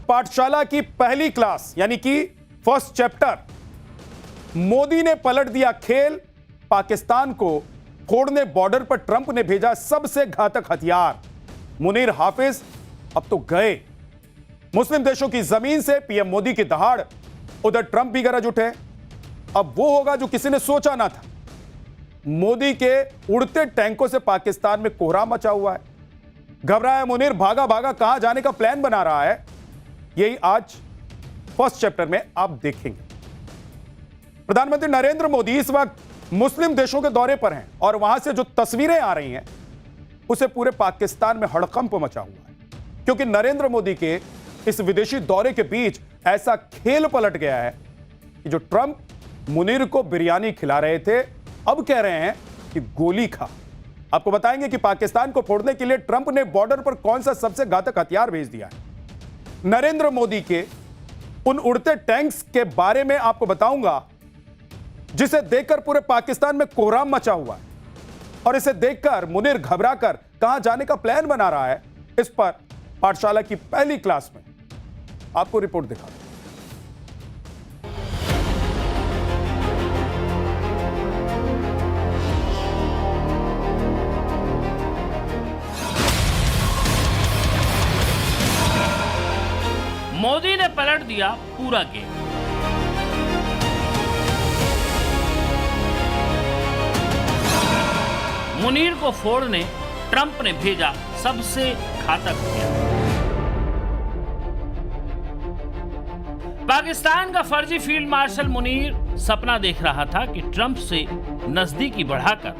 पाठशाला की पहली क्लास यानी कि फर्स्ट चैप्टर। मोदी ने पलट दिया खेल, पाकिस्तान को फोड़ने बॉर्डर पर ट्रंप ने भेजा सबसे घातक हथियार। मुनीर हाफिज अब तो गए। मुस्लिम देशों की जमीन से पीएम मोदी की दहाड़, उधर ट्रंप भी गरज उठे। अब वो होगा जो किसी ने सोचा ना था। मोदी के उड़ते टैंकों से पाकिस्तान में कोहराम मचा हुआ है। घबराया मुनीर भागा भागा कहां जाने का प्लान बना रहा है, यही आज फर्स्ट चैप्टर में आप देखेंगे। प्रधानमंत्री नरेंद्र मोदी इस वक्त मुस्लिम देशों के दौरे पर हैं और वहां से जो तस्वीरें आ रही हैं उसे पूरे पाकिस्तान में हड़कंप मचा हुआ है, क्योंकि नरेंद्र मोदी के इस विदेशी दौरे के बीच ऐसा खेल पलट गया है कि जो ट्रंप मुनीर को बिरयानी खिला रहे थे अब कह रहे हैं कि गोली खा। आपको बताएंगे कि पाकिस्तान को फोड़ने के लिए ट्रंप ने बॉर्डर पर कौन सा सबसे घातक हथियार भेज दिया है। नरेंद्र मोदी के उन उड़ते टैंक्स के बारे में आपको बताऊंगा जिसे देखकर पूरे पाकिस्तान में कोहराम मचा हुआ है, और इसे देखकर मुनीर घबराकर कहां जाने का प्लान बना रहा है। इस पर पाठशाला की पहली क्लास में आपको रिपोर्ट दिखा। मोदी ने पलट दिया पूरा गेम। मुनीर को फोड़ने ट्रंप ने भेजा सबसे घातक हथियार। पाकिस्तान का फर्जी फील्ड मार्शल मुनीर सपना देख रहा था कि ट्रंप से नजदीकी बढ़ाकर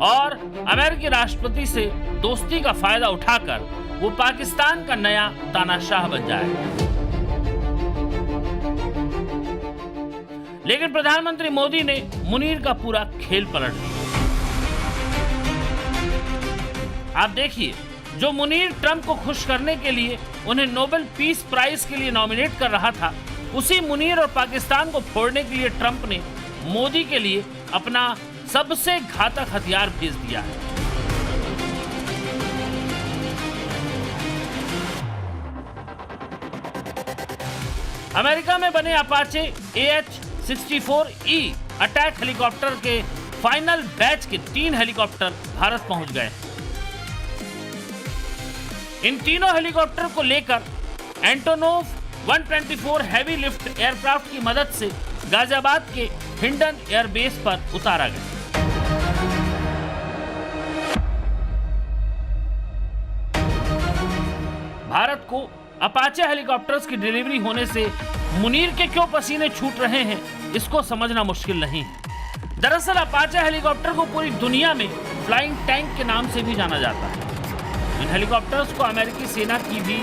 और अमेरिकी राष्ट्रपति से दोस्ती का फायदा उठाकर वो पाकिस्तान का नया तानाशाह बन जाए। लेकिन प्रधानमंत्री मोदी ने मुनीर का पूरा खेल पलट दिया। आप देखिए, जो मुनीर ट्रंप को खुश करने के लिए उन्हें नोबेल पीस प्राइज के लिए नॉमिनेट कर रहा था, उसी मुनीर और पाकिस्तान को फोड़ने के लिए ट्रंप ने मोदी के लिए अपना सबसे घातक हथियार भेज दिया है। अमेरिका में बने अपाचे AH-64E अटैक हेलीकॉप्टर के फाइनल बैच के 3 हेलीकॉप्टर भारत पहुंच गए। इन तीनों हेलीकॉप्टर को लेकर एंटोनोव 124 हैवी लिफ्ट एयरक्राफ्ट की मदद से गाजियाबाद के हिंडन एयरबेस पर उतारा गया। भारत को अपाचे हेलीकॉप्टर्स की डिलीवरी होने से मुनीर के क्यों पसीने छूट रहे हैं, इसको समझना मुश्किल नहीं है। दरअसल अपाचे हेलीकॉप्टर को पूरी दुनिया में फ्लाइंग टैंक के नाम से भी जाना जाता है। इन हेलीकॉप्टर्स को अमेरिकी सेना की भी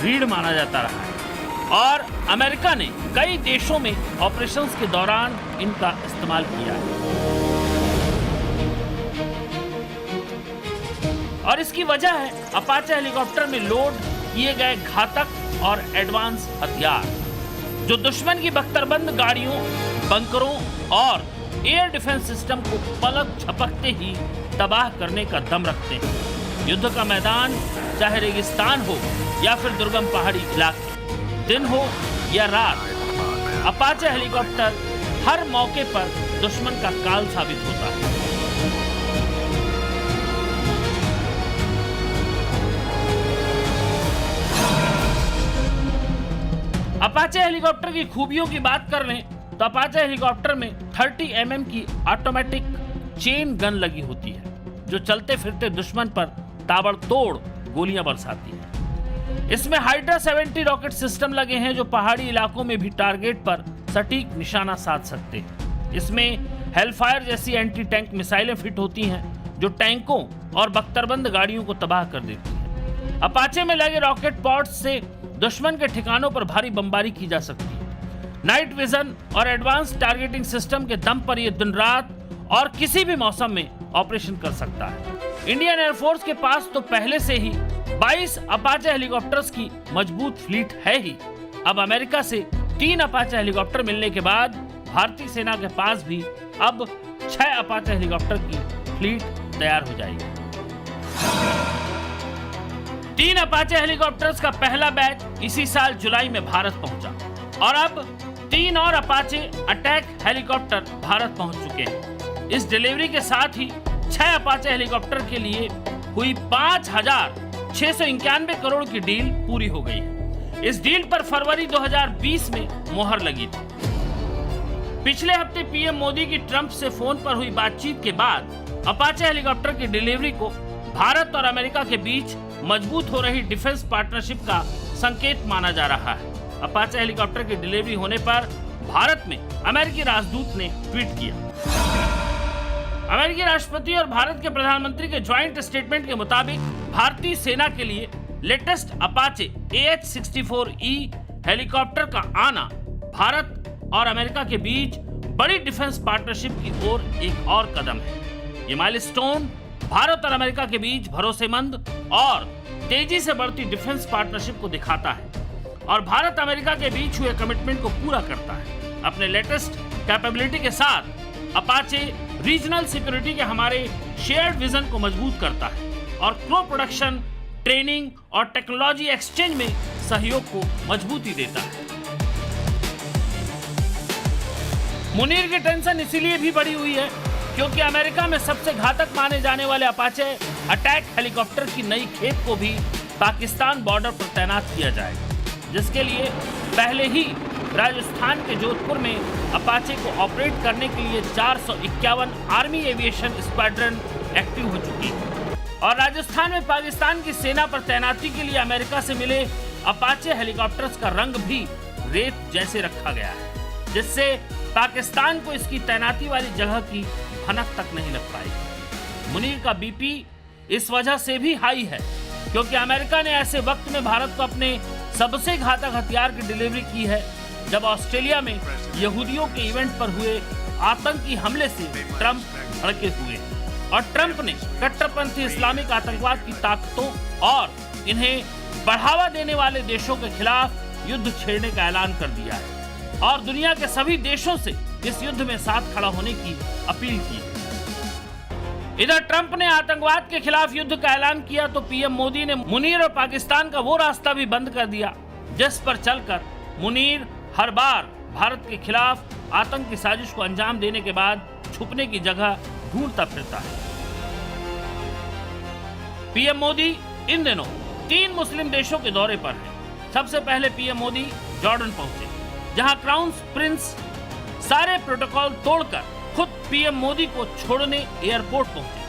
रीढ़ माना जाता रहा है और अमेरिका ने कई देशों में ऑपरेशंस के दौरान इनका इस्तेमाल किया है। और इसकी वजह है अपाचे हेलीकॉप्टर में लोड किए गए घातक और एडवांस हथियार, जो दुश्मन की बख्तरबंद गाड़ियों, बंकरों और एयर डिफेंस सिस्टम को पलक झपकते ही तबाह करने का दम रखते हैं। युद्ध का मैदान चाहे रेगिस्तान हो या फिर दुर्गम पहाड़ी इलाके, दिन हो या रात, अपाचे हेलीकॉप्टर हर मौके पर दुश्मन का काल साबित होता है। अपाचे हेलीकॉप्टर की खूबियों की बात कर लें तो अपाचे हेलीकॉप्टर में 30 mm की ऑटोमेटिक चेन गन लगी होती है, जो चलते फिरते दुश्मन पर ताबड़तोड़ गोलियां बरसाती है। इसमें हाइड्रा 70 रॉकेट सिस्टम लगे हैं, जो पहाड़ी इलाकों में भी टारगेट पर सटीक निशाना साध सकते हैं। इसमें हेलफायर जैसी एंटी टैंक मिसाइलें फिट होती हैं, जो टैंकों और बख्तरबंद गाड़ियों को तबाह कर देती हैं। अपाचे में लगे रॉकेट पॉड्स से दुश्मन के ठिकानों पर भारी बमबारी की जा सकती है। नाइट विजन और एडवांस टारगेटिंग सिस्टम के दम पर यह दिन रात और किसी भी मौसम में ऑपरेशन कर सकता है। इंडियन एयरफोर्स के पास तो पहले से ही 22 अपाचे हेलीकॉप्टर्स की मजबूत फ्लीट है ही। अब अमेरिका से 3 अपाचे हेलीकॉप्टर मिलने के बाद भारतीय सेना के पास भी अब 6 अपाचे हेलीकॉप्टर की फ्लीट तैयार हो जाएगी। 3 अपाचे हेलीकॉप्टर्स का पहला बैच इसी साल जुलाई में भारत पहुंचा और अब 3 और अपाचे अटैक हेलीकॉप्टर भारत पहुंच चुके हैं। इस डिलीवरी के साथ ही 6 अपाचे हेलीकॉप्टर के लिए हुई 5,691 करोड़ की डील पूरी हो गई है। इस डील पर फरवरी 2020 में मोहर लगी थी। पिछले हफ्ते पीएम मोदी की ट्रंप से फोन पर हुई बातचीत के बाद अपाचे हेलीकॉप्टर की डिलीवरी को भारत और अमेरिका के बीच मजबूत हो रही डिफेंस पार्टनरशिप का संकेत माना जा रहा है। अपाचे हेलीकॉप्टर की डिलीवरी होने पर भारत में अमेरिकी राजदूत ने ट्वीट किया। अमेरिकी राष्ट्रपति और भारत के प्रधानमंत्री के ज्वाइंट स्टेटमेंट के मुताबिक भारतीय सेना के लिए लेटेस्ट अपाचे AH-64E हेलीकॉप्टर का आना भारत और अमेरिका के बीच बड़ी डिफेंस पार्टनरशिप की ओर एक और कदम है। ये माइलस्टोन भारत और अमेरिका के बीच भरोसेमंद और तेजी से बढ़ती डिफेंस पार्टनरशिप को दिखाता है और भारत अमेरिका के बीच हुए कमिटमेंट को पूरा करता है। अपने लेटेस्ट कैपेबिलिटी के साथ अपाचे रीजनल सिक्योरिटी के हमारे शेयर्ड विजन को मजबूत करता है और क्रो प्रोडक्शन, ट्रेनिंग और टेक्नोलॉजी एक्सचेंज में सहयोग को मजबूती देता है। मुनीर की टेंशन इसीलिए भी बढ़ी हुई है क्योंकि अमेरिका में सबसे घातक माने जाने वाले अपाचे अटैक हेलीकॉप्टर की नई खेप को भी पाकिस्तान बॉर्डर पर तैनात किया जाएगा, जिसके लिए पहले ही राजस्थान के जोधपुर में अपाचे को ऑपरेट करने के लिए 451 आर्मी एविएशन स्क्वाड्रन एक्टिव हो चुकी है और राजस्थान में पाकिस्तान की सेना पर तैनाती के लिए अमेरिका से मिले अपाचे हेलीकॉप्टर्स का रंग भी रेत जैसे रखा गया है, जिससे पाकिस्तान को इसकी तैनाती वाली जगह की भनक तक नहीं लग पाएगी। मुनीर का बीपी इस वजह से भी हाई है क्योंकि अमेरिका ने ऐसे वक्त में भारत को अपने सबसे घातक हथियार की डिलीवरी की है जब ऑस्ट्रेलिया में यहूदियों के इवेंट पर हुए आतंकी हमले से ट्रंप भड़के हुए और ट्रंप ने कट्टरपंथी इस्लामिक आतंकवाद की ताकतों और इन्हें बढ़ावा देने वाले देशों के खिलाफ युद्ध छेड़ने का ऐलान कर दिया है और दुनिया के सभी देशों से इस युद्ध में साथ खड़ा होने की अपील की। इधर ट्रंप ने आतंकवाद के खिलाफ युद्ध का ऐलान किया तो पीएम मोदी ने मुनीर और पाकिस्तान का वो रास्ता भी बंद कर दिया जिस पर चलकर मुनीर हर बार भारत के खिलाफ आतंक की साजिश को अंजाम देने के बाद छुपने की जगह ढूंढता फिरता है। पीएम मोदी इन दिनों 3 मुस्लिम देशों के दौरे पर हैं। सबसे पहले पीएम मोदी जॉर्डन पहुंचे, जहां क्राउन प्रिंस सारे प्रोटोकॉल तोड़कर खुद पीएम मोदी को छोड़ने एयरपोर्ट पहुंचे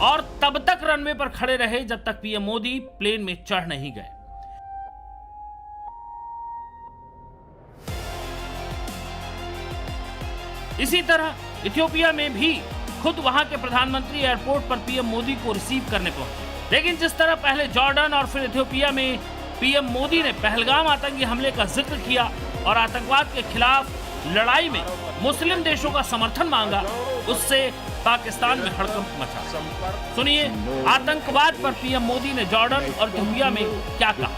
और तब तक रनवे पर खड़े रहे जब तक पीएम मोदी प्लेन में चढ़ नहीं गए। इसी तरह इथियोपिया में भी खुद वहां के प्रधानमंत्री एयरपोर्ट पर पीएम मोदी को रिसीव करने पहुंचे। लेकिन जिस तरह पहले जॉर्डन और फिर इथियोपिया में पीएम मोदी ने पहलगाम आतंकी हमले का जिक्र किया और आतंकवाद के खिलाफ लड़ाई में मुस्लिम देशों का समर्थन मांगा, उससे पाकिस्तान में हड़कंप मचा। सुनिए आतंकवाद पर पीएम मोदी ने जॉर्डन और इथियोपिया में क्या कहा।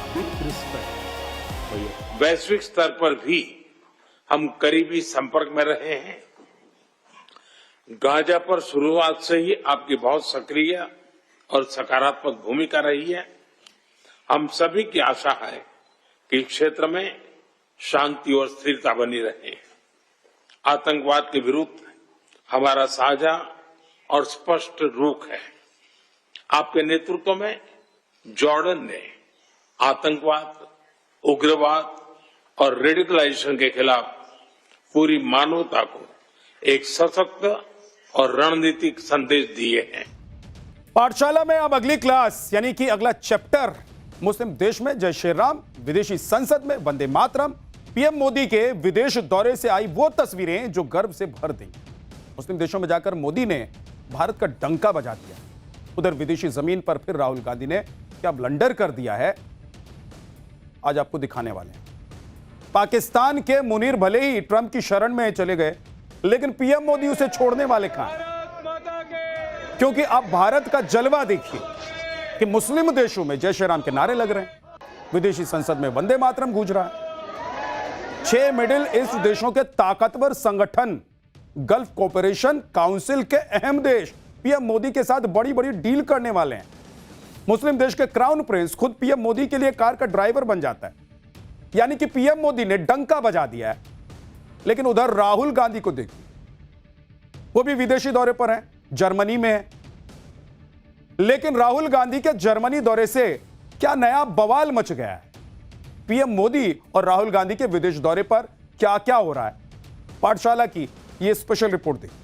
वैश्विक स्तर पर भी हम करीबी संपर्क में रहे हैं। गाजा पर शुरुआत से ही आपकी बहुत सक्रिय और सकारात्मक भूमिका रही है। हम सभी की आशा है कि क्षेत्र में शांति और स्थिरता बनी रहे। आतंकवाद के विरुद्ध हमारा साझा और स्पष्ट रुख है। आपके नेतृत्व में जॉर्डन ने आतंकवाद, उग्रवाद और रेडिकलाइजेशन के खिलाफ पूरी मानवता को एक सशक्त और रणनीतिक संदेश दिए हैं। पाठशाला में अब अगली क्लास यानी कि अगला चैप्टर। मुस्लिम देश में जय श्री राम, विदेशी संसद में वंदे मातरम, पीएम मोदी के विदेश दौरे से आई वो तस्वीरें जो गर्व से भर देंगी। मुस्लिम देशों में जाकर मोदी ने भारत का डंका बजा दिया। उधर विदेशी जमीन पर फिर राहुल गांधी ने क्या ब्लंडर कर दिया है, आज आपको दिखाने वाले हैं। पाकिस्तान के मुनीर भले ही ट्रंप की शरण में चले गए, लेकिन पीएम मोदी उसे छोड़ने वाले कहां हैं? क्योंकि अब भारत का जलवा देखिए कि मुस्लिम देशों में जय श्री राम के नारे लग रहे हैं, विदेशी संसद में वंदे मातरम गूंज रहा है। 6 मिडिल ईस्ट देशों के ताकतवर संगठन गल्फ कोऑपरेशन काउंसिल के अहम देश पीएम मोदी के साथ बड़ी बड़ी डील करने वाले हैं। मुस्लिम देश के क्राउन प्रिंस खुद पीएम मोदी के लिए कार का ड्राइवर बन जाता है। यानी कि पीएम मोदी ने डंका बजा दिया है। लेकिन उधर राहुल गांधी को देखिए, वो भी विदेशी दौरे पर हैं, जर्मनी में है। लेकिन राहुल गांधी के जर्मनी दौरे से क्या नया बवाल मच गया है? पीएम मोदी और राहुल गांधी के विदेश दौरे पर क्या क्या हो रहा है? पाठशाला की यह स्पेशल रिपोर्ट देखिए।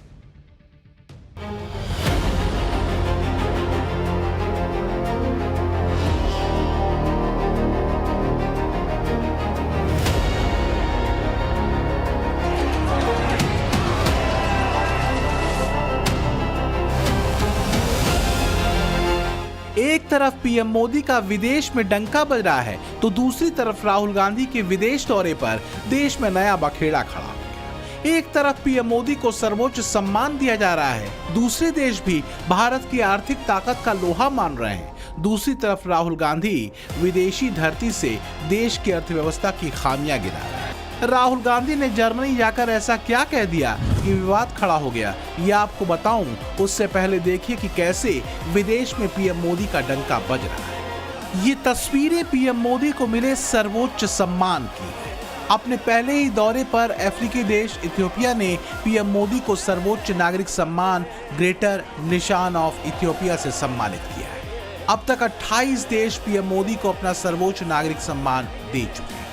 एक तरफ पीएम मोदी का विदेश में डंका बज रहा है तो दूसरी तरफ राहुल गांधी के विदेश दौरे पर देश में नया बखेड़ा खड़ा हो गया। एक तरफ पीएम मोदी को सर्वोच्च सम्मान दिया जा रहा है, दूसरे देश भी भारत की आर्थिक ताकत का लोहा मान रहे हैं। दूसरी तरफ राहुल गांधी विदेशी धरती से देश की अर्थव्यवस्था की खामियां गिरा रहे हैं। राहुल गांधी ने जर्मनी जाकर ऐसा क्या कह दिया कि विवाद खड़ा हो गया, ये आपको बताऊं। उससे पहले देखिए कि कैसे विदेश में पीएम मोदी का डंका बज रहा है। ये तस्वीरें पीएम मोदी को मिले सर्वोच्च सम्मान की है। अपने पहले ही दौरे पर अफ्रीकी देश इथियोपिया ने पीएम मोदी को सर्वोच्च नागरिक सम्मान ग्रेटर निशान ऑफ इथियोपिया से सम्मानित किया है। अब तक 28 देश पीएम मोदी को अपना सर्वोच्च नागरिक सम्मान दे चुके हैं।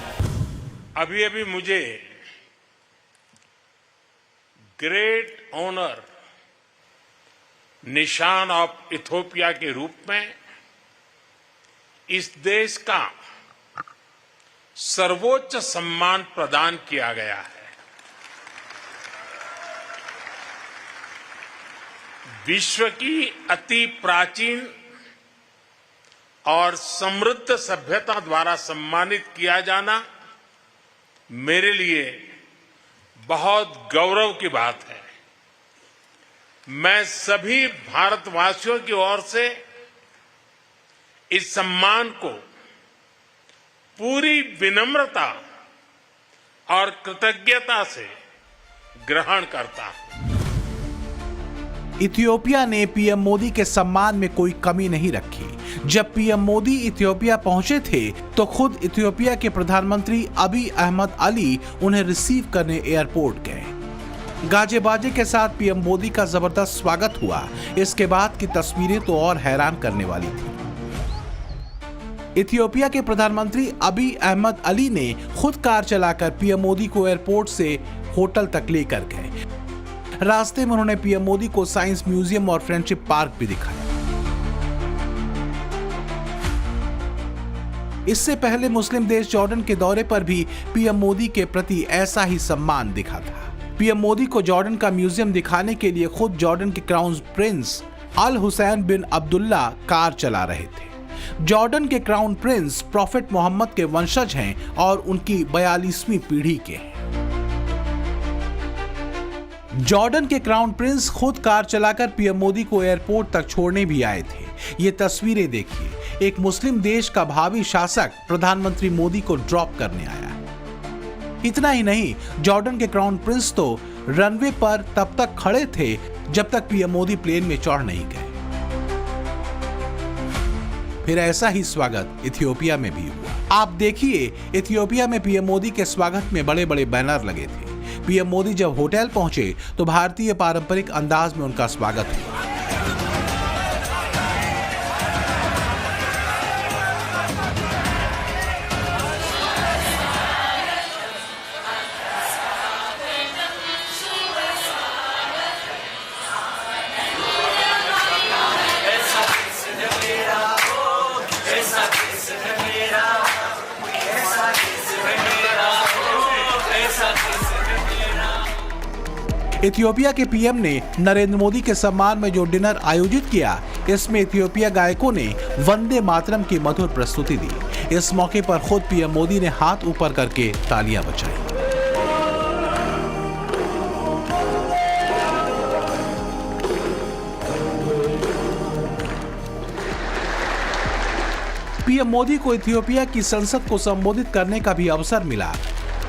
अभी अभी मुझे ग्रेट ऑनर निशान ऑफ इथियोपिया के रूप में इस देश का सर्वोच्च सम्मान प्रदान किया गया है। विश्व की अति प्राचीन और समृद्ध सभ्यता द्वारा सम्मानित किया जाना मेरे लिए बहुत गौरव की बात है। मैं सभी भारतवासियों की ओर से इस सम्मान को पूरी विनम्रता और कृतज्ञता से ग्रहण करता हूं। इथियोपिया ने पीएम मोदी के सम्मान में कोई कमी नहीं रखी। जब पीएम मोदी इथियोपिया पहुंचे थे तो खुद इथियोपिया के प्रधानमंत्री अबी अहमद अली उन्हें रिसीव करने एयरपोर्ट गए। गाजे बाजे के साथ पीएम मोदी का जबरदस्त स्वागत हुआ। इसके बाद की तस्वीरें तो और हैरान करने वाली थी। इथियोपिया के प्रधानमंत्री अबी अहमद अली ने खुद कार चलाकर पीएम मोदी को एयरपोर्ट से होटल तक लेकर गए। रास्ते में उन्होंने पीएम मोदी को साइंस म्यूजियम और फ्रेंडशिप पार्क भी दिखाया। इससे पहले मुस्लिम देश जॉर्डन के दौरे पर भी पीएम मोदी के प्रति ऐसा ही सम्मान दिखा था। पीएम मोदी को जॉर्डन का म्यूजियम दिखाने के लिए खुद जॉर्डन के क्राउन प्रिंस अल हुसैन बिन अब्दुल्ला कार चला रहे थे। जॉर्डन के क्राउन प्रिंस प्रॉफेट मोहम्मद के वंशज हैं और उनकी 42वीं पीढ़ी के हैं। जॉर्डन के क्राउन प्रिंस खुद कार चलाकर पीएम मोदी को एयरपोर्ट तक छोड़ने भी आए थे। ये तस्वीरें देखिए, एक मुस्लिम देश का भावी शासक प्रधानमंत्री मोदी को ड्रॉप करने आया। इतना ही नहीं, जॉर्डन के क्राउन प्रिंस तो रनवे पर तब तक खड़े थे जब तक पीएम मोदी प्लेन में चढ़ नहीं गए। फिर ऐसा ही स्वागत इथियोपिया में भी हुआ। आप देखिए, इथियोपिया में पीएम मोदी के स्वागत में बड़े बड़े बैनर लगे थे। पीएम मोदी जब होटल पहुंचे तो भारतीय पारंपरिक अंदाज में उनका स्वागत हुआ। इथियोपिया के पीएम ने नरेंद्र मोदी के सम्मान में जो डिनर आयोजित किया, इसमें इथियोपिया गायकों ने वंदे मातरम की मधुर प्रस्तुति दी। इस मौके पर खुद पीएम मोदी ने हाथ ऊपर करके तालियां बजाई। पीएम मोदी को इथियोपिया की संसद को संबोधित करने का भी अवसर मिला।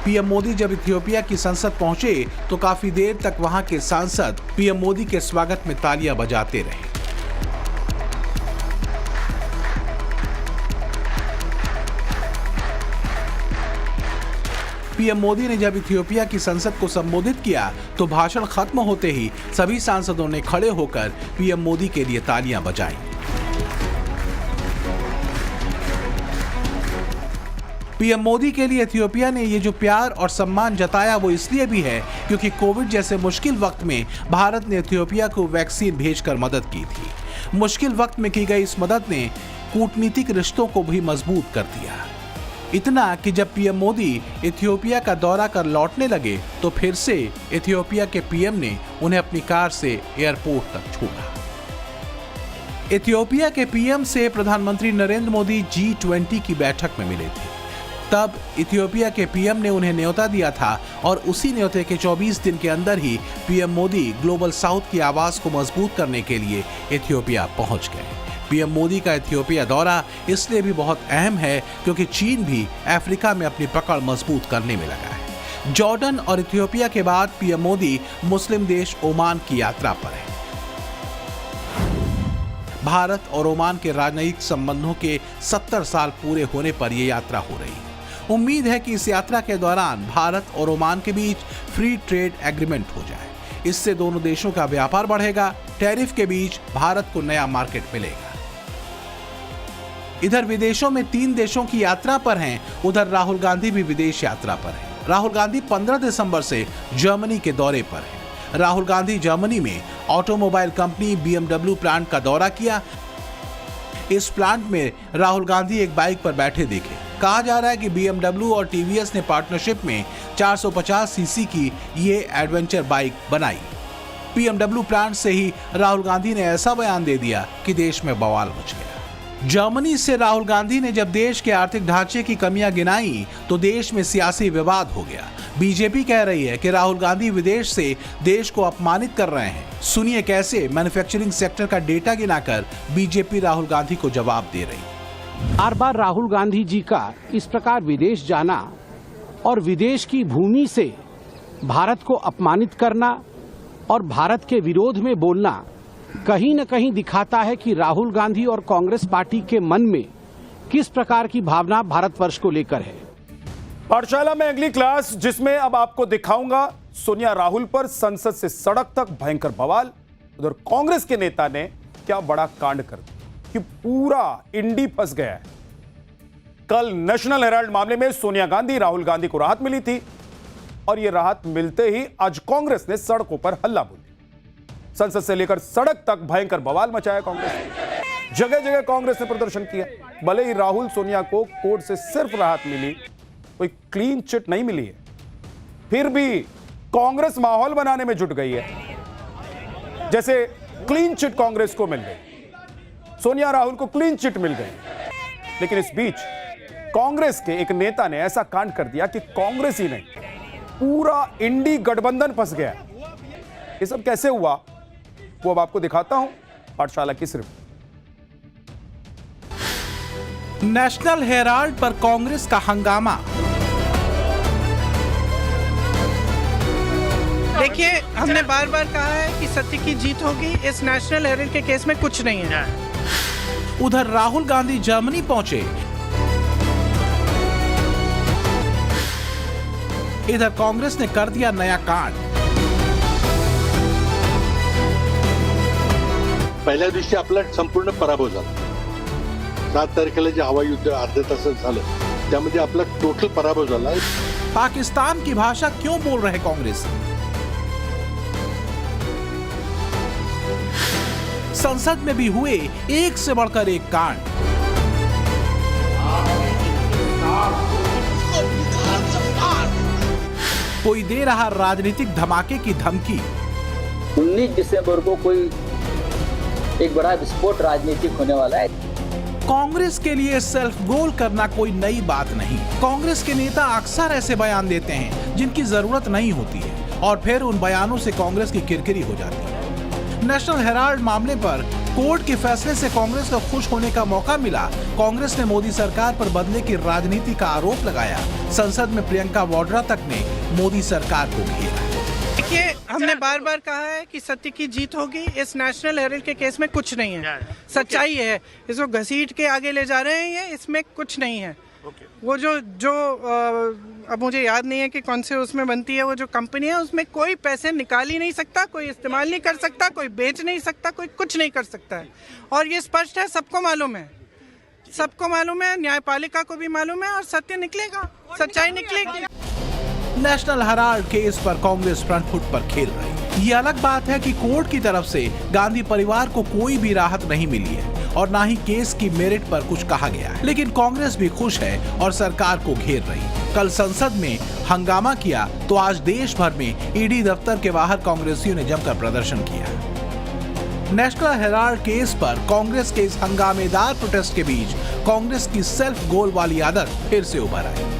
पीएम मोदी जब इथियोपिया की संसद पहुंचे तो काफी देर तक वहां के सांसद पीएम मोदी के स्वागत में तालियां बजाते रहे। पीएम मोदी ने जब इथियोपिया की संसद को संबोधित किया तो भाषण खत्म होते ही सभी सांसदों ने खड़े होकर पीएम मोदी के लिए तालियां बजाई। पीएम मोदी के लिए इथियोपिया ने ये जो प्यार और सम्मान जताया वो इसलिए भी है क्योंकि कोविड जैसे मुश्किल वक्त में भारत ने इथियोपिया को वैक्सीन भेजकर मदद की थी। मुश्किल वक्त में की गई इस मदद ने कूटनीतिक रिश्तों को भी मजबूत कर दिया। इतना कि जब पीएम मोदी इथियोपिया का दौरा कर लौटने लगे तो फिर से इथियोपिया के पीएम ने उन्हें अपनी कार से एयरपोर्ट तक छोड़ा। इथियोपिया के पीएम से प्रधानमंत्री नरेंद्र मोदी G20 की बैठक में मिले थे। तब इथियोपिया के पीएम ने उन्हें न्योता दिया था और उसी न्योते के 24 दिन के अंदर ही पीएम मोदी ग्लोबल साउथ की आवाज को मजबूत करने के लिए इथियोपिया पहुंच गए। पीएम मोदी का इथियोपिया दौरा इसलिए भी बहुत अहम है क्योंकि चीन भी अफ्रीका में अपनी पकड़ मजबूत करने में लगा है। जॉर्डन और इथियोपिया के बाद पीएम मोदी मुस्लिम देश ओमान की यात्रा पर है। भारत और ओमान के राजनयिक संबंधों के 70 साल पूरे होने पर यह यात्रा हो रही है। उम्मीद है कि इस यात्रा के दौरान भारत और ओमान के बीच फ्री ट्रेड एग्रीमेंट हो जाए। इससे दोनों देशों का व्यापार बढ़ेगा। टैरिफ के बीच भारत को नया मार्केट मिलेगा। इधर विदेशों में 3 देशों की यात्रा पर हैं, उधर राहुल गांधी भी विदेश यात्रा पर हैं। राहुल गांधी 15 दिसंबर से जर्मनी के दौरे पर हैं। राहुल गांधी जर्मनी में ऑटोमोबाइल कंपनी BMW प्लांट का दौरा किया। इस प्लांट में राहुल गांधी एक बाइक पर बैठे दिखे। कहा जा रहा है कि BMW और TVS ने पार्टनरशिप में 450 सीसी की ये एडवेंचर बाइक बनाई। BMW प्लांट से ही राहुल गांधी ने ऐसा बयान दे दिया कि देश में बवाल मच गया। जर्मनी से राहुल गांधी ने जब देश के आर्थिक ढांचे की कमियां गिनाई तो देश में सियासी विवाद हो गया। बीजेपी कह रही है कि राहुल गांधी विदेश से देश को अपमानित कर रहे हैं। सुनिए कैसे मैन्युफैक्चरिंग सेक्टर का डेटा गिनाकर बीजेपी राहुल गांधी को जवाब दे रही। बार बार राहुल गांधी जी का इस प्रकार विदेश जाना और विदेश की भूमि से भारत को अपमानित करना और भारत के विरोध में बोलना कहीं न कहीं दिखाता है कि राहुल गांधी और कांग्रेस पार्टी के मन में किस प्रकार की भावना भारतवर्ष को लेकर है। पाठशाला में अगली क्लास जिसमें अब आपको दिखाऊंगा सोनिया राहुल पर संसद से सड़क तक भयंकर बवाल। उधर कांग्रेस के नेता ने क्या बड़ा कांड कर दिया कि पूरा इंडी फंस गया है। कल नेशनल हेराल्ड मामले में सोनिया गांधी राहुल गांधी को राहत मिली थी और यह राहत मिलते ही आज कांग्रेस ने सड़कों पर हल्ला बोल दिया। संसद से लेकर सड़क तक भयंकर बवाल मचाया कांग्रेस ने। जगह जगह कांग्रेस ने प्रदर्शन किया। भले ही राहुल सोनिया को कोर्ट से सिर्फ राहत मिली, कोई क्लीन चिट नहीं मिली है, फिर भी कांग्रेस माहौल बनाने में जुट गई है। जैसे क्लीन चिट कांग्रेस को मिल गई, सोनिया राहुल को क्लीन चिट मिल गई। लेकिन इस बीच कांग्रेस के एक नेता ने ऐसा कांड कर दिया कि कांग्रेस ही नहीं, पूरा इंडी गठबंधन फंस गया। ये सब कैसे हुआ वो अब आपको दिखाता हूं पाठशाला की सिर्फ। नेशनल हेराल्ड पर कांग्रेस का हंगामा। देखिए, हमने बार बार कहा है कि सत्य की जीत होगी। इस नेशनल हेराल्ड के केस में कुछ नहीं है। उधर राहुल गांधी जर्मनी पहुंचे। इधर कांग्रेस ने कर दिया नया कांड। पहिल्या दिवशी आपला संपूर्ण पराभव झाला। 7 तारखेला जे हवाई युद्ध अर्ध्या तासात झालं त्यामध्ये आपला टोटल पराभव झाला। पाकिस्तान की भाषा क्यों बोल रहे कांग्रेस? संसद में भी हुए एक से बढ़कर एक कांड। कोई दे रहा राजनीतिक धमाके की धमकी। 19 दिसंबर को कोई एक बड़ा विस्फोट राजनीतिक होने वाला है। कांग्रेस के लिए सेल्फ गोल करना कोई नई बात नहीं। कांग्रेस के नेता अक्सर ऐसे बयान देते हैं जिनकी जरूरत नहीं होती है और फिर उन बयानों से कांग्रेस की किरकिरी हो जाती है। नेशनल हेराल्ड मामले पर कोर्ट के फैसले से कांग्रेस को खुश होने का मौका मिला। कांग्रेस ने मोदी सरकार पर बदले की राजनीति का आरोप लगाया। संसद में प्रियंका वाड्रा तक ने मोदी सरकार को घेरा। देखिए, हमने बार बार कहा है कि सत्य की जीत होगी। इस नेशनल हेराल्ड के केस में कुछ नहीं है। सच्चाई है, इसको घसीट के आगे ले जा रहे हैं, ये इसमें कुछ नहीं है। वो जो जो अब मुझे याद नहीं है कि कौन से उसमें बनती है, वो जो कंपनी है उसमें कोई पैसे निकाल ही नहीं सकता, कोई इस्तेमाल नहीं कर सकता, कोई बेच नहीं सकता, कोई कुछ नहीं कर सकता है। और ये स्पष्ट है, सबको मालूम है, सबको मालूम है, न्यायपालिका को भी मालूम है, और सत्य निकलेगा, सच्चाई निकलेगी। नेशनल हेराल्ड केस पर कांग्रेस फ्रंट फुट पर खेल रही है। ये अलग बात है कि कोर्ट की तरफ से गांधी परिवार को कोई भी राहत नहीं मिली है और ना ही केस की मेरिट पर कुछ कहा गया है, लेकिन कांग्रेस भी खुश है और सरकार को घेर रही है। कल संसद में हंगामा किया तो आज देश भर में ईडी दफ्तर के बाहर कांग्रेसियों ने जमकर प्रदर्शन किया। नेशनल हेराल्ड केस पर कांग्रेस के इस हंगामेदार प्रोटेस्ट के बीच कांग्रेस की सेल्फ गोल वाली आदत फिर से उभर आई,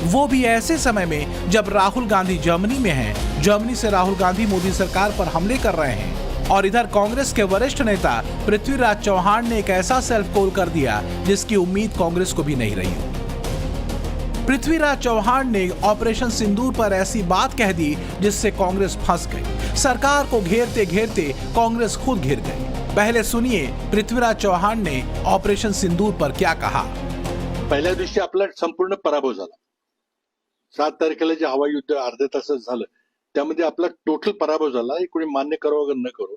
वो भी ऐसे समय में जब राहुल गांधी जर्मनी में हैं। जर्मनी से राहुल गांधी मोदी सरकार पर हमले कर रहे हैं और इधर कांग्रेस के वरिष्ठ नेता पृथ्वीराज चौहान ने एक ऐसा सेल्फ गोल कर दिया जिसकी उम्मीद कांग्रेस को भी नहीं रही। पृथ्वीराज चौहान ने ऑपरेशन सिंदूर पर ऐसी बात कह दी जिससे कांग्रेस फंस गई। सरकार को घेरते घेरते कांग्रेस खुद घिर गई। पहले सुनिए पृथ्वीराज चौहान ने ऑपरेशन सिंदूर पर क्या कहा। पहिल्या दिवशी आपला संपूर्ण पराभव झाला। 7 तारखेला जे हवाई युद्ध अर्ध्या तासात झालं त्यामध्ये आपला टोटल पराभव झाला, हे कोणी मान्य करो वगैरे न करो।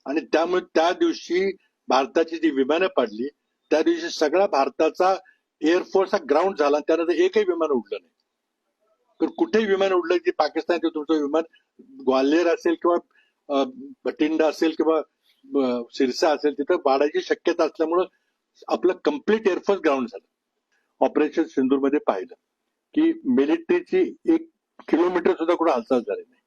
आणि त्यामुळे त्या दिवशी भारताची जी विमानं पाडली त्या दिवशी सगळा भारताचा एअरफोर्स हा ग्राउंड झाला आणि त्यानंतर एकही विमान उडलं नाही। तर कुठेही विमान उडलं की पाकिस्तानचे तुमचं विमान ग्वाल्हेर असेल किंवा भटिंडा असेल किंवा सिरसा असेल तिथं पाडायची शक्यता असल्यामुळं आपलं कम्प्लीट एअरफोर्स ग्राउंड झालं। ऑपरेशन सिंदूर मध्ये पाहिलं की मिलिटरीची 1 किलोमीटर सुद्धा कुठे हालचाल झाली नाही।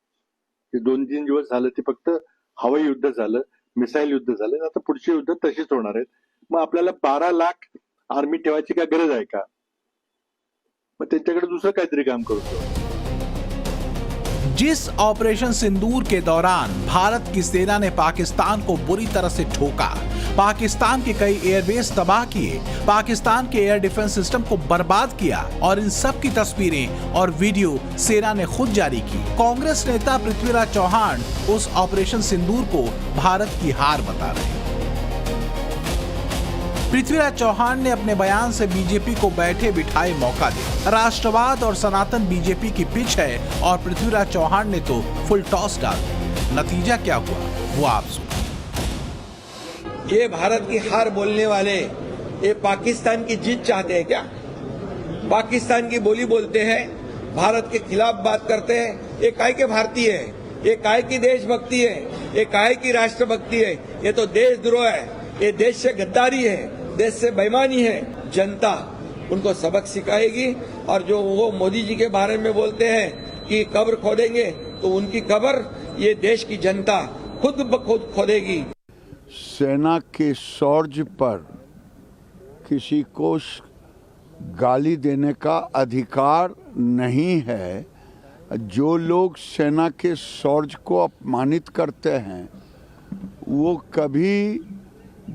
ते 2-3 दिवस झालं ते फक्त हवाई युद्ध झालं, मिसाईल युद्ध झालं। आता पुढचे युद्ध तशीच होणार आहेत। मग आपल्याला 12 लाख आर्मी ठेवायची काय गरज आहे का? मग त्यांच्याकडे दुसरं काहीतरी काम करू। जिस ऑपरेशन सिंदूर के दौरान भारत की सेना ने पाकिस्तान को बुरी तरह से ठोका, पाकिस्तान के कई एयरबेस तबाह किए, पाकिस्तान के एयर डिफेंस सिस्टम को बर्बाद किया और इन सब की तस्वीरें और वीडियो सेना ने खुद जारी की। कांग्रेस नेता पृथ्वीराज चौहान उस ऑपरेशन सिंदूर को भारत की हार बता रहे हैं। पृथ्वीराज चौहान ने अपने बयान से बीजेपी को बैठे बिठाए मौका दिया। राष्ट्रवाद और सनातन बीजेपी की पिच है और पृथ्वीराज चौहान ने तो फुल टॉस डाल दिया। नतीजा क्या हुआ वो आप सुनिए। ये भारत की हार बोलने वाले ये पाकिस्तान की जीत चाहते हैं क्या? पाकिस्तान की बोली बोलते हैं, भारत के खिलाफ बात करते हैं। ये काय के भारतीय है, ये काय की देशभक्ति है, ये काय की राष्ट्रभक्ति है? ये तो देशद्रोह है, ये देश से गद्दारी है, देश से बेईमानी है। जनता उनको सबक सिखाएगी। और जो वो मोदी जी के बारे में बोलते हैं कि कब्र खोदेंगे, तो उनकी कब्र ये देश की जनता खुद ब खुद खोदेगी। सेना के शौर्य पर किसी को गाली देने का अधिकार नहीं है। जो लोग सेना के शौर्य को अपमानित करते हैं वो कभी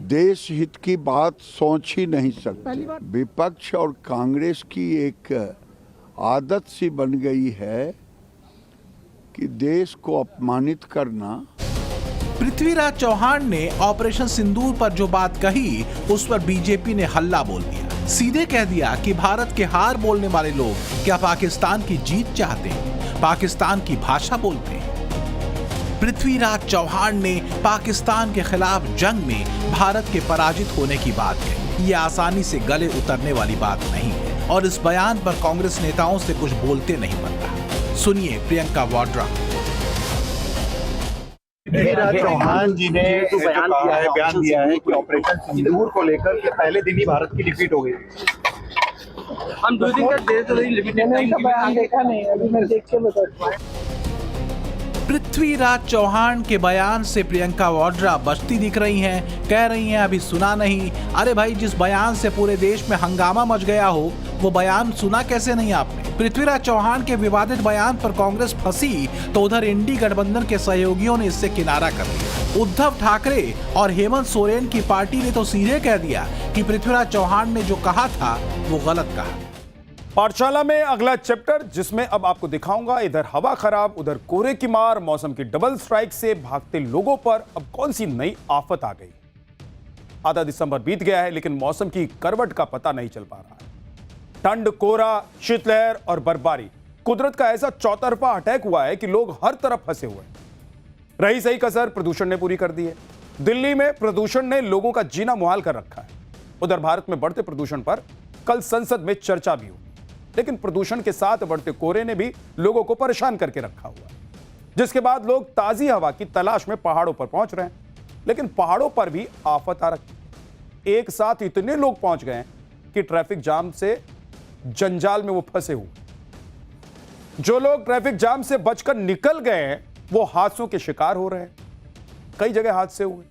देश हित की बात सोच ही नहीं सकते। विपक्ष और कांग्रेस की एक आदत सी बन गई है कि देश को अपमानित करना। पृथ्वीराज चौहान ने ऑपरेशन सिंदूर पर जो बात कही उस पर बीजेपी ने हल्ला बोल दिया। सीधे कह दिया कि भारत के हार बोलने वाले लोग क्या पाकिस्तान की जीत चाहते हैं, पाकिस्तान की भाषा बोलते हैं। पृथ्वीराज चौहान ने पाकिस्तान के खिलाफ जंग में भारत के पराजित होने की बात कही। ये आसानी से गले उतरने वाली बात नहीं है और इस बयान पर कांग्रेस नेताओं से कुछ बोलते नहीं बन रहा। सुनिए प्रियंका वाड्रा। पृथ्वीराज चौहान जी ने जो बयान दिया है कि ऑपरेशन सिंदूर को लेकर के पहले दिन ही भारत की डिफीट हो गई। हम 2 दिन का बयान देखा नहीं, अभी मैं देख के बता। पृथ्वीराज चौहान के बयान से प्रियंका वाड्रा बचती दिख रही हैं, कह रही हैं अभी सुना नहीं। अरे भाई, जिस बयान से पूरे देश में हंगामा मच गया हो वो बयान सुना कैसे नहीं आपने? पृथ्वीराज चौहान के विवादित बयान पर कांग्रेस फंसी तो उधर इंडी गठबंधन के सहयोगियों ने इससे किनारा कर लिया। उद्धव ठाकरे और हेमंत सोरेन की पार्टी ने तो सीधे कह दिया कि पृथ्वीराज चौहान ने जो कहा था वो गलत कहा। पाठशाला में अगला चैप्टर जिसमें अब आपको दिखाऊंगा, इधर हवा खराब उधर कोहरे की मार, मौसम की डबल स्ट्राइक से भागते लोगों पर अब कौन सी नई आफत आ गई। आधा दिसंबर बीत गया है लेकिन मौसम की करवट का पता नहीं चल पा रहा है। ठंड, कोहरा, शीतलहर और बर्फबारी, कुदरत का ऐसा चौतरफा अटैक हुआ है कि लोग हर तरफ फंसे हुए हैं। रही सही कसर प्रदूषण ने पूरी कर दी है। दिल्ली में प्रदूषण ने लोगों का जीना मुहाल कर रखा है। उधर भारत में बढ़ते प्रदूषण पर कल संसद में चर्चा भी हुई, लेकिन प्रदूषण के साथ बढ़ते कोहरे ने भी लोगों को परेशान करके रखा हुआ है, जिसके बाद लोग ताजी हवा की तलाश में पहाड़ों पर पहुंच रहे हैं। लेकिन पहाड़ों पर भी आफत आ रखी। एक साथ इतने लोग पहुंच गए कि ट्रैफिक जाम से जंजाल में वो फंसे हुए। जो लोग ट्रैफिक जाम से बचकर निकल गए हैं वो हादसों के शिकार हो रहे हैं। कई जगह हादसे हुए।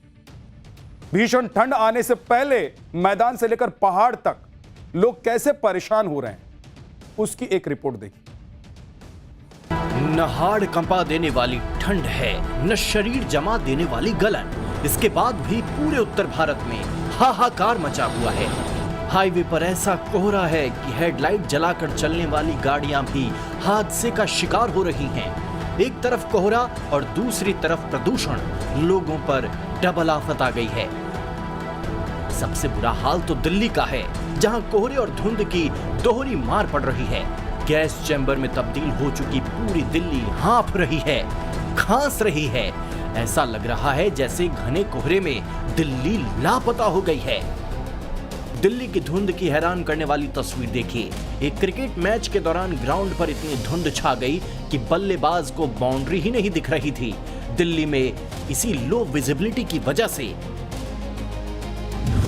भीषण ठंड आने से पहले मैदान से लेकर पहाड़ तक लोग कैसे परेशान हो रहे हैं, उसकी एक रिपोर्ट देखिए। न हाड़ कंपा देने वाली ठंड है, न शरीर जमा देने वाली गलन। इसके बाद भी पूरे उत्तर भारत में हाहाकार मचा हुआ है। हाईवे पर ऐसा कोहरा है कि हेडलाइट जलाकर चलने वाली गाड़ियां भी हादसे का शिकार हो रही हैं। एक तरफ कोहरा और दूसरी तरफ प्रदूषण, लोगों पर डबल आफत आ गई है। सबसे बुरा हाल तो दिल्ली का है, जहां कोहरे और धुंध की दोहरी मार पड़ रही है। गैस चैम्बर में तब्दील हो चुकी पूरी दिल्ली हाँफ रही है, खांस रही है। ऐसा लग रहा है जैसे घने कोहरे में दिल्ली लापता हो गई है। दिल्ली की धुंध की हैरान करने वाली तस्वीर देखिए। एक क्रिकेट मैच के दौरान ग्राउंड पर इतनी धुंध छा गई कि बल्लेबाज को बाउंड्री ही नहीं दिख रही थी। दिल्ली में इसी लो विजिबिलिटी की वजह से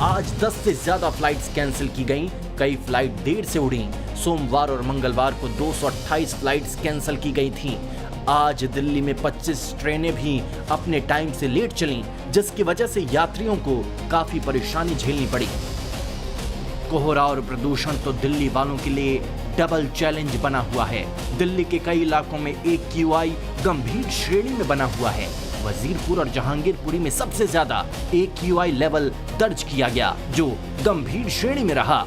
आज 10 से ज्यादा फ्लाइट्स कैंसिल की गईं। कई फ्लाइट देर से उड़ी। सोमवार और मंगलवार को 228 फ्लाइट्स कैंसिल की गई थीं। आज दिल्ली में 25 ट्रेनें भी अपने टाइम से लेट चलीं, जिसकी वजह से यात्रियों को काफी परेशानी झेलनी पड़ी। कोहरा और प्रदूषण तो दिल्ली वालों के लिए डबल चैलेंज बना हुआ है। दिल्ली के कई इलाकों में AQI गंभीर श्रेणी में बना हुआ है। वजीरपुर और जहांगीरपुरी में सबसे ज्यादा AQI लेवल दर्ज किया गया, जो गंभीर श्रेणी में रहा।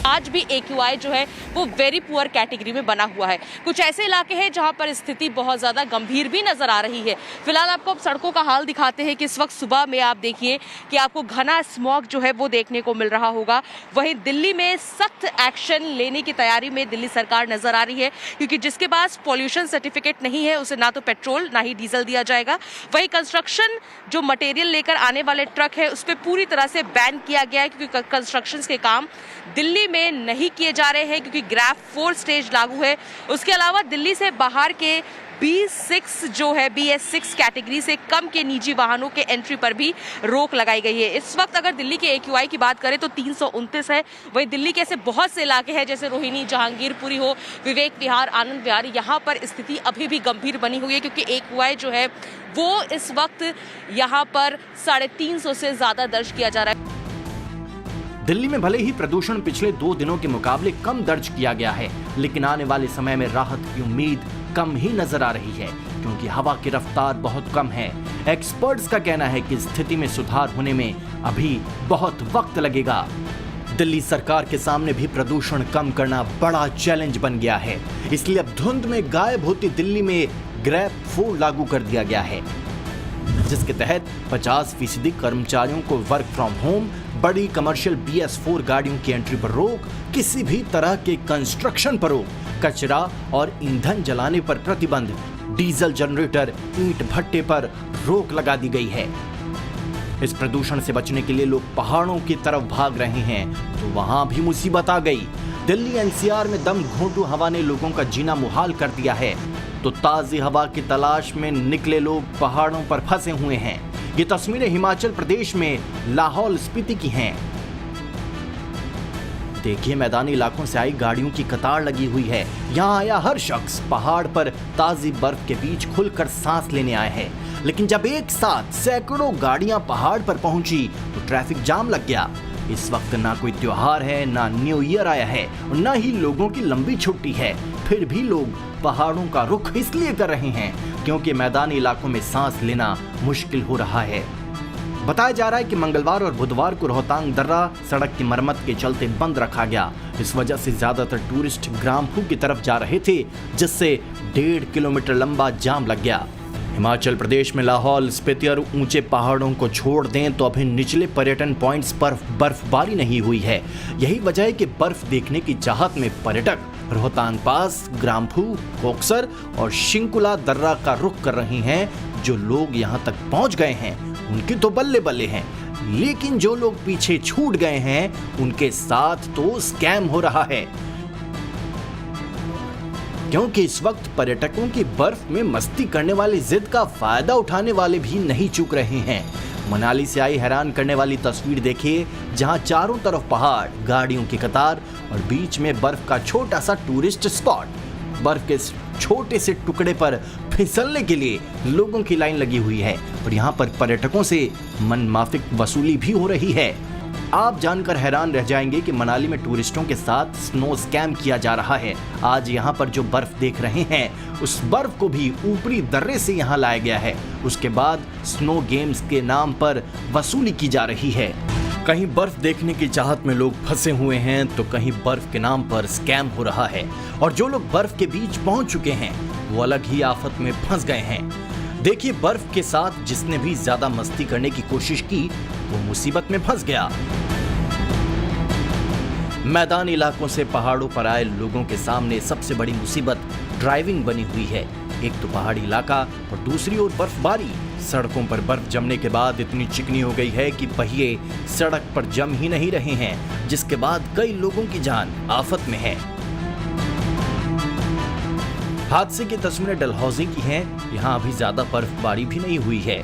आज भी AQI जो है वो वेरी पुअर कैटेगरी में बना हुआ है। कुछ ऐसे इलाके हैं जहां पर स्थिति बहुत ज़्यादा गंभीर भी नज़र आ रही है। फिलहाल आपको अब सड़कों का हाल दिखाते हैं कि इस वक्त सुबह में आप देखिए कि आपको घना स्मॉग जो है वो देखने को मिल रहा होगा। वहीं दिल्ली में सख्त एक्शन लेने की तैयारी में दिल्ली सरकार नज़र आ रही है, क्योंकि जिसके पास पॉल्यूशन सर्टिफिकेट नहीं है उसे ना तो पेट्रोल ना ही डीजल दिया जाएगा। वहीं कंस्ट्रक्शन जो मटेरियल लेकर आने वाले ट्रक है उस पर पूरी तरह से बैन किया गया है, क्योंकि कंस्ट्रक्शन के काम दिल्ली में नहीं किए जा रहे हैं, क्योंकि ग्रैफ 4 स्टेज लागू है। उसके अलावा दिल्ली से बाहर के B6 जो है BS6 कैटेगरी से कम के निजी वाहनों के एंट्री पर भी रोक लगाई गई है। इस वक्त अगर दिल्ली के AQI की बात करें तो 329 है। वहीं दिल्ली के ऐसे बहुत से इलाके हैं जैसे रोहिणी, जहांगीरपुरी हो, विवेक विहार, आनंद विहार, यहाँ पर स्थिति अभी भी गंभीर बनी हुई है, क्योंकि AQI जो है वो इस वक्त यहाँ पर 350 से ज्यादा दर्ज किया जा रहा है। दिल्ली में भले ही प्रदूषण पिछले 2 दिनों के मुकाबले कम दर्ज किया गया है, लेकिन आने वाले समय में राहत की उम्मीद कम ही नजर आ रही है, क्योंकि हवा की रफ्तार बहुत कम है। एक्सपर्ट्स का कहना है कि स्थिति में सुधार होने में अभी बहुत वक्त लगेगा। दिल्ली सरकार के सामने भी प्रदूषण कम करना बड़ा चैलेंज बन गया है। इसलिए अब धुंध में गायब होती दिल्ली में ग्रैफ 4 लागू कर दिया गया है, जिसके तहत 50% कर्मचारियों को वर्क फ्रॉम होम, बड़ी कमर्शियल BS4 गाड़ियों की एंट्री पर रोक, किसी भी तरह के कंस्ट्रक्शन पर रोक, कचरा और ईंधन जलाने पर प्रतिबंध, डीजल जनरेटर, ईंट भट्टे पर रोक लगा दी गई है। इस प्रदूषण से बचने के लिए लोग पहाड़ों की तरफ भाग रहे हैं, तो वहां भी मुसीबत आ गई। दिल्ली NCR में दम घोंटू हवा ने लोगों का जीना मुहाल कर दिया है, तो ताजी हवा की तलाश में निकले लोग पहाड़ों पर फंसे हुए हैं। ये तस्वीरें हिमाचल प्रदेश में लाहौल स्पीति की हैं। देखिए, मैदानी इलाकों से आई गाड़ियों की कतार लगी हुई है। यहाँ आया हर शख्स पहाड़ पर ताजी बर्फ के बीच खुलकर सांस लेने आए हैं, लेकिन जब एक साथ सैकड़ों गाड़ियां पहाड़ पर पहुंची तो ट्रैफिक जाम लग गया। इस वक्त ना कोई त्योहार है, ना न्यू ईयर आया है, और ना ही लोगों की लंबी छुट्टी है। फिर भी लोग पहाड़ों का रुख इसलिए कर रहे हैं क्योंकि मैदानी इलाकों में सांस लेना मुश्किल हो रहा है। बताया जा रहा है कि मंगलवार और बुधवार को रोहतांग दर्रा सड़क की मरम्मत के चलते बंद रखा गया। इस वजह से ज्यादातर टूरिस्ट ग्राम्फू की तरफ जा रहे थे, जिससे 1.5 किलोमीटर लंबा जाम लग गया। हिमाचल प्रदेश में लाहौल स्पीति और ऊंचे पहाड़ों को छोड़ दें तो अभी निचले पर्यटन पॉइंट्स पर बर्फबारी नहीं हुई है। यही वजह है कि बर्फ देखने की चाहत में पर्यटक रोहतांग पास, ग्राम्फू, कोकसर और शिंकुला दर्रा का रुख कर रहे हैं। जो लोग यहां तक पहुंच गए हैं उनकी तो बल्ले बल्ले हैं, लेकिन जो लोग पीछे छूट गए हैं उनके साथ तो स्कैम हो रहा है, क्योंकि इस वक्त पर्यटकों की बर्फ में मस्ती करने वाली जिद का फायदा उठाने वाले भी नहीं चूक रहे हैं। मनाली से आई हैरान करने वाली तस्वीर देखिए, जहां चारों तरफ पहाड़, गाड़ियों की कतार और बीच में बर्फ का छोटा सा टूरिस्ट स्पॉट। बर्फ के छोटे से टुकड़े पर फिसलने के लिए लोगों की लाइन लगी हुई है और यहाँ पर पर्यटकों से मनमाफिक वसूली भी हो रही है। आप जानकर हैरान रह जाएंगे कि मनाली में टूरिस्टों के साथ स्नो स्कैम किया जा रहा है। आज यहाँ पर जो बर्फ देख रहे हैं उस बर्फ को भी ऊपरी दर्रे से यहाँ लाया गया है। उसके बाद स्नो गेम्स के नाम पर वसूली की जा रही है। कहीं बर्फ देखने की चाहत में लोग फंसे हुए हैं तो कहीं बर्फ के नाम पर स्कैम हो रहा है, और जो लोग बर्फ के बीच पहुंच चुके हैं वो अलग ही आफत में फंस गए हैं। देखिए, बर्फ के साथ जिसने भी ज्यादा मस्ती करने की कोशिश की वो मुसीबत में फंस गया। मैदानी इलाकों से पहाड़ों पर आए लोगों के सामने सबसे बड़ी मुसीबत ड्राइविंग बनी हुई है। एक तो पहाड़ी इलाका और दूसरी ओर बर्फबारी। सड़कों पर बर्फ जमने के बाद इतनी चिकनी हो गई है कि पहिए सड़क पर जम ही नहीं रहे हैं, जिसके बाद कई लोगों की जान आफत में है। हादसे की तस्वीरें डलहौजी की हैं। यहाँ अभी ज्यादा बर्फबारी भी नहीं हुई है,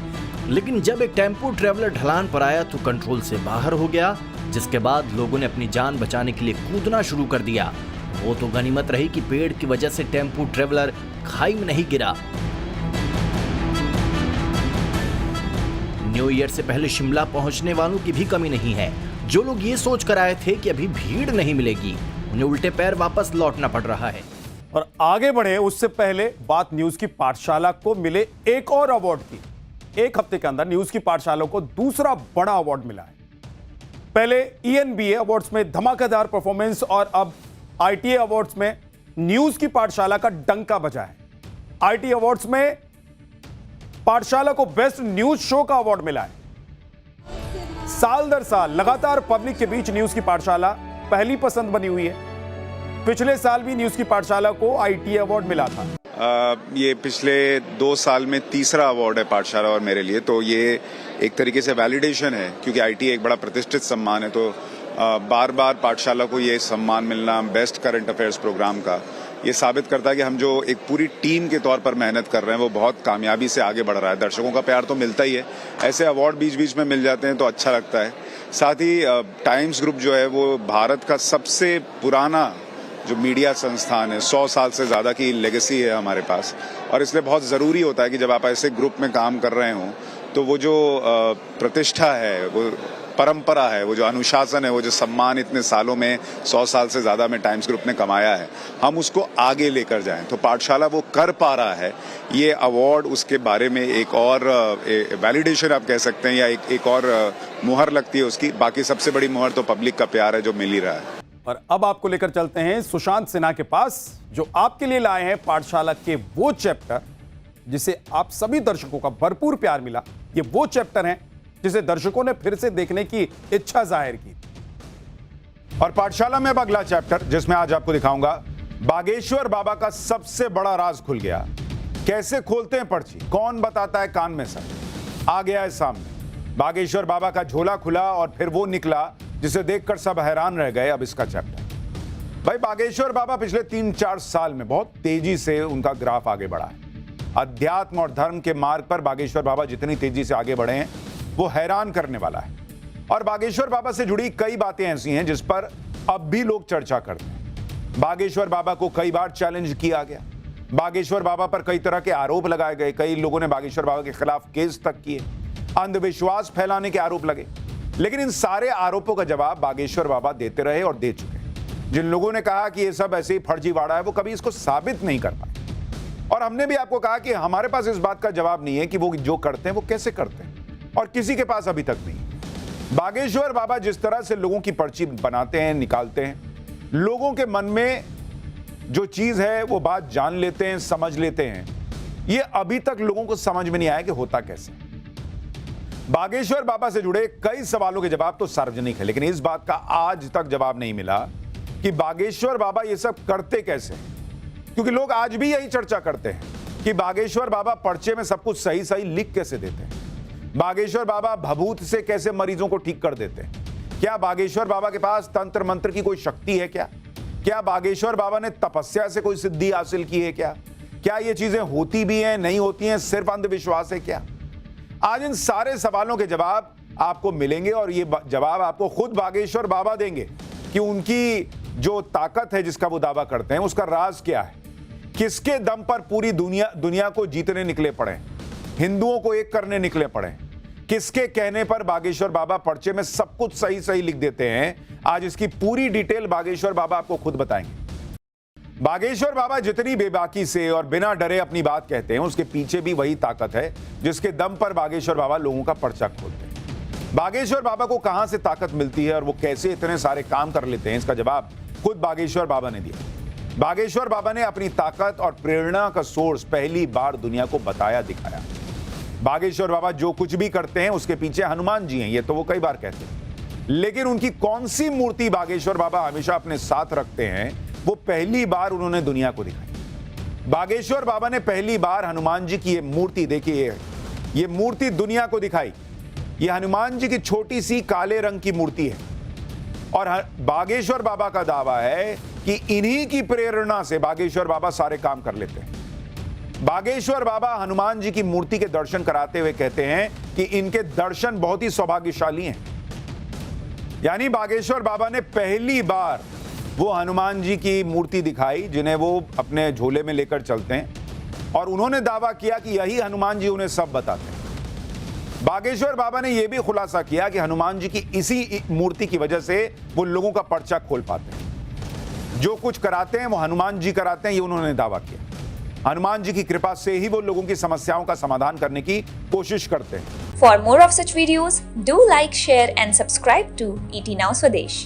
लेकिन जब एक टेम्पो ट्रेवलर ढलान पर आया तो कंट्रोल से बाहर हो गया, जिसके बाद लोगों ने अपनी जान बचाने के लिए कूदना शुरू कर दिया। वो तो गनीमत रही कि पेड़ की वजह से टेम्पो ट्रेवलर खाई में नहीं गिरा। न्यू ईयर से पहले शिमला पहुंचने वालों की भी कमी नहीं है। जो लोग ये सोच कर आए थे कि अभी भीड़ नहीं मिलेगी, उन्हें उल्टे पैर वापस लौटना पड़ रहा है। और आगे बढ़े उससे पहले बात न्यूज की पाठशाला को मिले एक और अवार्ड की। एक हफ्ते के अंदर न्यूज की पाठशाला को दूसरा बड़ा अवार्ड मिला है। पहले ENBA अवार्ड्स में धमाकेदार परफॉर्मेंस और अब ITA अवार्ड्स में न्यूज की पाठशाला का डंका बजा है। ITA अवार्ड्स में पाठशाला को बेस्ट न्यूज शो का अवार्ड मिला है। साल दर साल लगातार पब्लिक के बीच न्यूज की पाठशाला पहली पसंद बनी हुई है। पिछले साल भी न्यूज की पाठशाला को ITA अवार्ड मिला था। ये पिछले 2 साल में तीसरा अवार्ड है पाठशाला और मेरे लिए, तो ये एक तरीके से वैलिडेशन है, क्योंकि ITA एक बड़ा प्रतिष्ठित सम्मान है। तो बार बार पाठशाला को ये सम्मान मिलना बेस्ट करंट अफेयर्स प्रोग्राम का, ये साबित करता है कि हम जो एक पूरी टीम के तौर पर मेहनत कर रहे हैं वो बहुत कामयाबी से आगे बढ़ रहा है। दर्शकों का प्यार तो मिलता ही है, ऐसे अवार्ड बीच बीच में मिल जाते हैं तो अच्छा लगता है। साथ ही टाइम्स ग्रुप जो है वो भारत का सबसे पुराना जो मीडिया संस्थान है, 100 साल से ज़्यादा की लेगेसी है हमारे पास, और इसलिए बहुत ज़रूरी होता है कि जब आप ऐसे ग्रुप में काम कर रहे हों तो वो जो प्रतिष्ठा है, वो परंपरा है, वो जो अनुशासन है, वो जो सम्मान इतने सालों में 100 साल से ज़्यादा में टाइम्स ग्रुप ने कमाया है, हम उसको आगे लेकर जाएं। तो पाठशाला वो कर पा रहा है। ये अवार्ड उसके बारे में एक और वैलिडेशन आप कह सकते हैं, या एक और मुहर लगती है उसकी। बाकी सबसे बड़ी मुहर तो पब्लिक का प्यार है जो मिल ही रहा है। और अब आपको लेकर चलते हैं सुशांत सिन्हा के पास, जो आपके लिए लाए हैं पाठशाला के वो चैप्टर जिसे आप सभी दर्शकों का भरपूर प्यार मिला। ये वो चैप्टर हैं जिसे दर्शकों ने फिर से देखने की इच्छा जाहिर की। और पाठशाला में अब अगला चैप्टर जिसमें आज आपको दिखाऊंगा, बागेश्वर बाबा का सबसे बड़ा राज खुल गया। कैसे खोलते हैं पर्ची, कौन बताता है कान में सर, आ गया है सामने। बागेश्वर बाबा का झोला खुला और फिर वो निकला जिसे देखकर सब हैरान रह गए। अब इसका चैप्टर, भाई बागेश्वर बाबा पिछले 3-4 साल में बहुत तेजी से उनका ग्राफ आगे बढ़ा है। अध्यात्म और धर्म के मार्ग पर बागेश्वर बाबा जितनी तेजी से आगे बढ़े हैं वो हैरान करने वाला है। और बागेश्वर बाबा से जुड़ी कई बातें ऐसी हैं जिस पर अब भी लोग चर्चा करते हैं। बागेश्वर बाबा को कई बार चैलेंज किया गया, बागेश्वर बाबा पर कई तरह के आरोप लगाए गए, कई लोगों ने बागेश्वर बाबा के खिलाफ केस तक किए, अंधविश्वास फैलाने के आरोप लगे, लेकिन इन सारे आरोपों का जवाब बागेश्वर बाबा देते रहे और दे चुके। जिन लोगों ने कहा कि ये सब ऐसे ही फर्जीवाड़ा है, वो कभी इसको साबित नहीं कर पाए। और हमने भी आपको कहा कि हमारे पास इस बात का जवाब नहीं है कि वो जो करते हैं वो कैसे करते हैं, और किसी के पास अभी तक नहीं। बागेश्वर बाबा जिस तरह से लोगों की पर्ची बनाते हैं, निकालते हैं, लोगों के मन में जो चीज है वो बात जान लेते हैं, समझ लेते हैं। ये अभी तक लोगों को समझ में नहीं आया कि होता कैसे। बागेश्वर बाबा से जुड़े कई सवालों के जवाब तो सार्वजनिक है, लेकिन इस बात का आज तक जवाब नहीं मिला कि बागेश्वर बाबा ये सब करते कैसे। क्योंकि लोग आज भी यही चर्चा करते हैं कि बागेश्वर बाबा पर्चे में सब कुछ सही सही लिख कैसे देते हैं, बागेश्वर बाबा भभूत से कैसे मरीजों को ठीक कर देते हैं। क्या बागेश्वर बाबा के पास तंत्र मंत्र की कोई शक्ति है क्या बागेश्वर बाबा ने तपस्या से कोई सिद्धि हासिल की है क्या ये चीजें होती भी हैं, नहीं होती हैं, सिर्फ अंधविश्वास है क्या? आज इन सारे सवालों के जवाब आपको मिलेंगे और ये जवाब आपको खुद बागेश्वर बाबा देंगे कि उनकी जो ताकत है जिसका वो दावा करते हैं उसका राज क्या है, किसके दम पर पूरी दुनिया को जीतने निकले पड़े, हिंदुओं को एक करने निकले पड़े, किसके कहने पर बागेश्वर बाबा पर्चे में सब कुछ सही सही लिख देते हैं। आज इसकी पूरी डिटेल बागेश्वर बाबा आपको खुद बताएंगे। बागेश्वर बाबा जितनी बेबाकी से और बिना डरे अपनी बात कहते हैं, उसके पीछे भी वही ताकत है जिसके दम पर बागेश्वर बाबा लोगों का पर्चा खोलते हैं। बागेश्वर बाबा को कहां से ताकत मिलती है और वो कैसे इतने सारे काम कर लेते हैं, इसका जवाब खुद बागेश्वर बाबा ने दिया। बागेश्वर बाबा ने अपनी ताकत और प्रेरणा का सोर्स पहली बार दुनिया को बताया, दिखाया। बागेश्वर बाबा जो कुछ भी करते हैं उसके पीछे हनुमान जी हैं, ये तो वो कई बार कहते हैं, लेकिन उनकी कौन सी मूर्ति बागेश्वर बाबा हमेशा अपने साथ रखते हैं वो पहली बार उन्होंने दुनिया को दिखाई। बागेश्वर बाबा ने पहली बार हनुमान जी की ये मूर्ति, देखिए ये मूर्ति दुनिया को दिखाई। ये हनुमान जी की छोटी सी काले रंग की मूर्ति है और बागेश्वर बाबा का दावा है कि इन्हीं की प्रेरणा से बागेश्वर बाबा सारे काम कर लेते हैं। बागेश्वर बाबा हनुमान जी की मूर्ति के दर्शन कराते हुए कहते हैं कि इनके दर्शन बहुत ही सौभाग्यशाली हैं। यानी बागेश्वर बाबा ने पहली बार वो हनुमान जी की मूर्ति दिखाई जिन्हें वो अपने झोले में लेकर चलते हैं और उन्होंने दावा किया कि यही हनुमान जी उन्हें सब बताते हैं। बागेश्वर बाबा ने यह भी खुलासा किया कि हनुमान जी की इसी मूर्ति की वजह से वो लोगों का पर्चा खोल पाते हैं। जो कुछ कराते हैं वो हनुमान जी कराते हैं, ये उन्होंने दावा किया। हनुमान जी की कृपा से ही वो लोगों की समस्याओं का समाधान करने की कोशिश करते हैं। For more of such videos, do like, share and subscribe to ET Now Swadesh.